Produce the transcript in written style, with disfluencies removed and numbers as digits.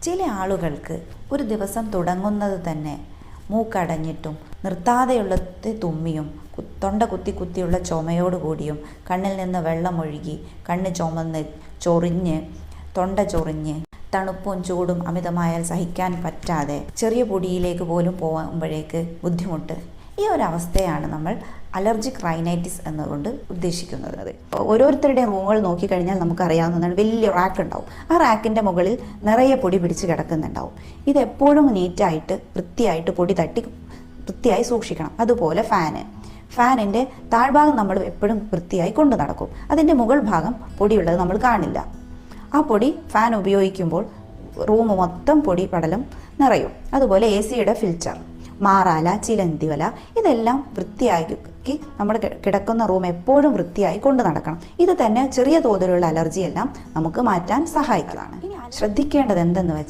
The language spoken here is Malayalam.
ചില ആളുകൾക്ക് ഒരു ദിവസം തുടങ്ങുന്നത് തന്നെ മൂക്കടഞ്ഞിട്ടും നിർത്താതെയുള്ള തുമ്മിയും തൊണ്ട കുത്തി കുത്തിയുള്ള ചുമയോടുകൂടിയും കണ്ണിൽ നിന്ന് വെള്ളമൊഴുകി കണ്ണ് ചുമന്ന് ചൊറിഞ്ഞ് തൊണ്ട ചൊറിഞ്ഞ് തണുപ്പും ചൂടും അമിതമായാൽ സഹിക്കാൻ പറ്റാതെ ചെറിയ പൊടിയിലേക്ക് പോലും പോകുമ്പോഴേക്ക് ബുദ്ധിമുട്ട്. ഈ ഒരവസ്ഥയാണ് നമ്മൾ അലർജിക് റൈനൈറ്റിസ് എന്നുകൊണ്ട് ഉദ്ദേശിക്കുന്നത്. ഓരോരുത്തരുടെയും റൂമുകൾ നോക്കിക്കഴിഞ്ഞാൽ നമുക്കറിയാവുന്നതാണ്, വലിയ റാക്ക് ഉണ്ടാവും. ആ റാക്കിൻ്റെ മുകളിൽ നിറയെ പൊടി പിടിച്ച് കിടക്കുന്നുണ്ടാവും. ഇതെപ്പോഴും നീറ്റായിട്ട് വൃത്തിയായിട്ട് പൊടി തട്ടി വൃത്തിയായി സൂക്ഷിക്കണം. അതുപോലെ ഫാനിൻ്റെ താഴ്ഭാഗം നമ്മൾ എപ്പോഴും വൃത്തിയായി കൊണ്ടു നടക്കും. അതിൻ്റെ മുകൾ ഭാഗം പൊടിയുള്ളത് നമ്മൾ കാണില്ല. ആ പൊടി ഫാൻ ഉപയോഗിക്കുമ്പോൾ റൂം മൊത്തം പൊടി പടലം നിറയും. അതുപോലെ AC-യുടെ ഫിൽറ്റർ, മാറാല, ചിലന്തിവല ഇതെല്ലാം വൃത്തിയാക്കി നമ്മുടെ കിടക്കുന്ന റൂം എപ്പോഴും വൃത്തിയായി കൊണ്ടു നടക്കണം. ഇത് തന്നെ ചെറിയ തോതിലുള്ള അലർജിയെല്ലാം നമുക്ക് മാറ്റാൻ സഹായിക്കുന്നതാണ്. ശ്രദ്ധിക്കേണ്ടത് എന്തെന്ന് വെച്ചാൽ